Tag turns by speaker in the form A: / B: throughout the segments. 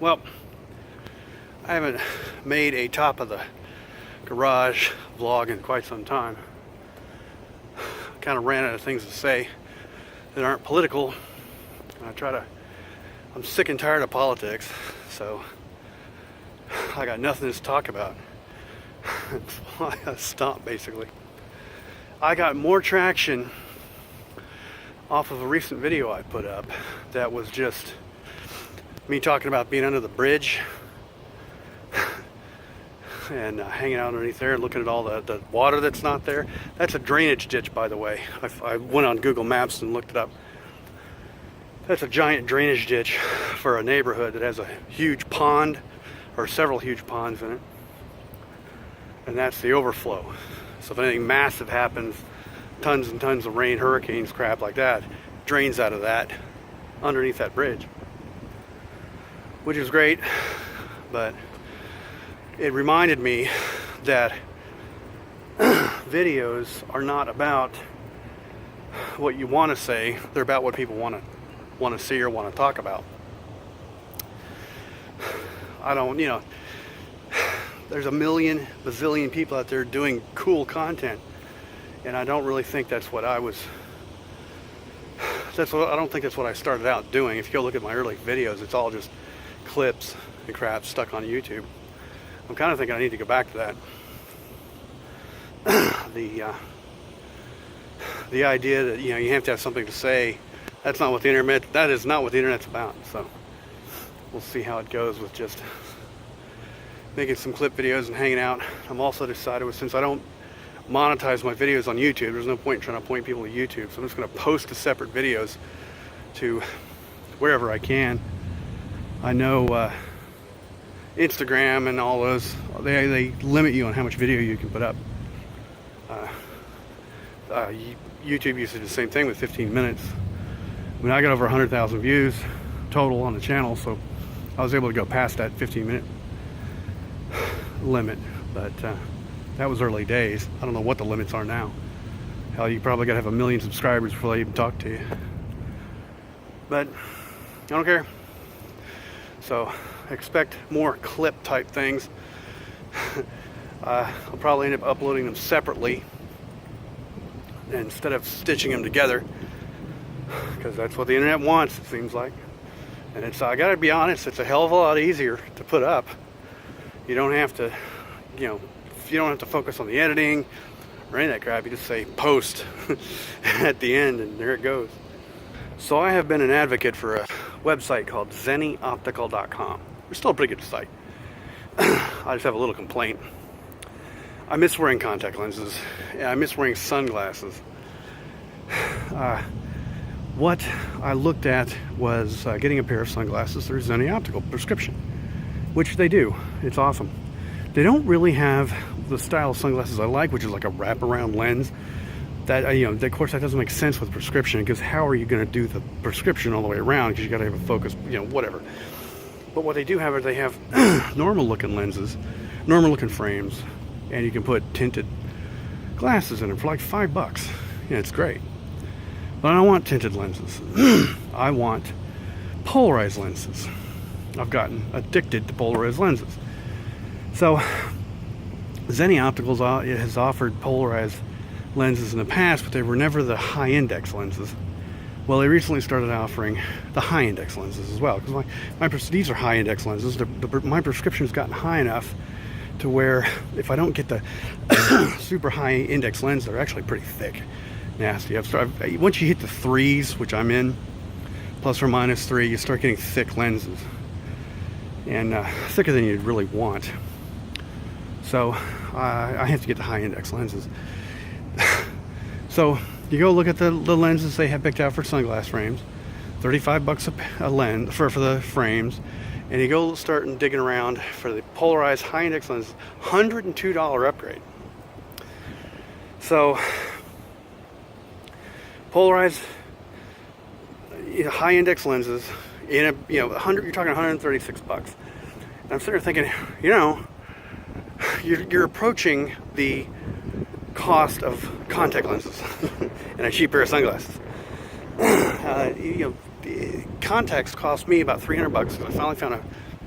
A: Well, I haven't made a top of the garage vlog in quite some time. Kind of ran out of things to say that aren't political. I'm sick and tired of politics, so I got nothing to talk about. That's why I stopped, basically. I got more traction off of a recent video I put up that was just me talking about being under the bridge and hanging out underneath there and looking at all the water that's not there. That's a drainage ditch, by the way. I went on Google Maps and looked it up. That's a giant drainage ditch for a neighborhood that has a huge pond, or several huge ponds in it. And that's the overflow. So if anything massive happens, tons and tons of rain, hurricanes, crap like that, drains out of that, underneath that bridge. Which is great, but it reminded me that videos are not about what you want to say, they're about what people want to see or want to talk about. There's a million bazillion people out there doing cool content, and I don't really think I don't think that's what I started out doing. If you go look at my early videos, it's all just clips and crap stuck on YouTube. I'm kind of thinking I need to go back to that. The idea that you have to have something to say, that is not what the internet's about. So we'll see how it goes with just making some clip videos and hanging out. I'm also decided, since I don't monetize my videos on YouTube, there's no point in trying to point people to YouTube, so I'm just going to post the separate videos to wherever I can. I know Instagram and all those, they limit you on how much video you can put up. YouTube used to do the same thing with 15 minutes. I mean, I got over 100,000 views total on the channel, so I was able to go past that 15-minute limit, but that was early days. I don't know what the limits are now. Hell, you probably gotta have 1 million subscribers before they even talk to you. But I don't care. So expect more clip type things. I'll probably end up uploading them separately instead of stitching them together, because that's what the internet wants, it seems like. And I gotta be honest, it's a hell of a lot easier to put up. You don't have to, you don't have to focus on the editing or any of that crap. You just say post at the end, and there it goes. So I have been an advocate for a website called ZennyOptical.com. It's still a pretty good site. I just have a little complaint. I miss wearing contact lenses. And I miss wearing sunglasses. What I looked at was getting a pair of sunglasses through Zenny Optical prescription, which they do. It's awesome. They don't really have the style of sunglasses I like, which is like a wraparound lens. That of course, that doesn't make sense with prescription, because how are you going to do the prescription all the way around? Because you got to have a focus, whatever. But what they do have is they have normal-looking lenses, normal-looking frames, and you can put tinted glasses in them for like $5. It's great. But I don't want tinted lenses. I want polarized lenses. I've gotten addicted to polarized lenses. So Zenny Optical has offered polarized lenses in the past, but they were never the high index lenses. Well, they recently started offering the high index lenses as well, because these are high index lenses. My prescription's gotten high enough to where if I don't get the super high index lens, they're actually pretty thick, nasty. Once you hit the 3s, which I'm in, plus or minus 3, you start getting thick lenses, and thicker than you'd really want. So I have to get the high index lenses. So you go look at the lenses they have picked out for sunglass frames, $35 a lens for the frames, and you go start digging around for the polarized high index lenses, $102 upgrade. So polarized high index lenses in a you're talking $136. And I'm sitting there thinking, you're approaching the cost of contact lenses and a cheap pair of sunglasses. Contacts cost me about $300 because I finally found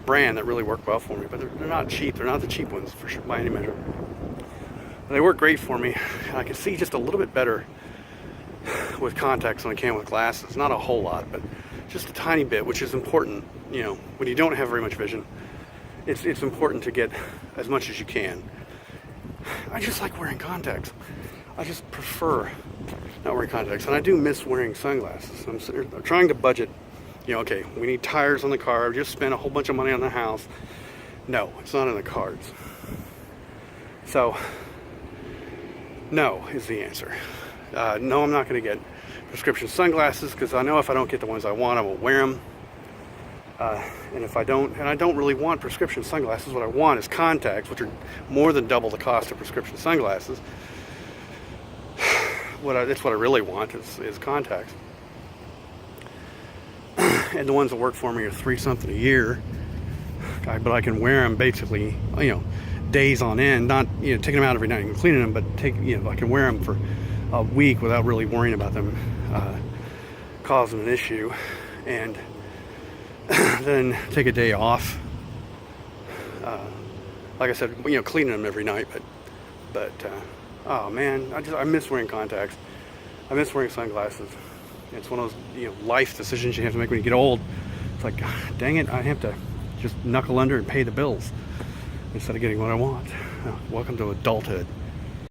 A: brand that really work well for me, but they're not cheap. They're not the cheap ones for sure, by any measure. But they work great for me. I can see just a little bit better with contacts than I can with glasses. Not a whole lot, but just a tiny bit, which is important. You know, when you don't have very much vision, it's important to get as much as you can. I just like wearing contacts. I just prefer not wearing contacts, and I do miss wearing sunglasses. I'm trying to budget. You know, okay, we need tires on the car. We just spent a whole bunch of money on the house. No, it's not in the cards. So, no is the answer. No, I'm not going to get prescription sunglasses because I know if I don't get the ones I want, I won't wear them. And if I don't, and I don't really want prescription sunglasses, what I want is contacts, which are more than double the cost of prescription sunglasses. That's what I really want is contacts. And the ones that work for me are $3 something a year. But I can wear them basically, you know, days on end. Not, you know, taking them out every night and cleaning them, but I can wear them for a week without really worrying about them causing an issue, and then take a day off. Like I said, you know, cleaning them every night, but oh man, I miss wearing contacts. I miss wearing sunglasses. It's one of those, you know, life decisions you have to make when you get old. It's like, dang it, I have to just knuckle under and pay the bills instead of getting what I want. Welcome to adulthood.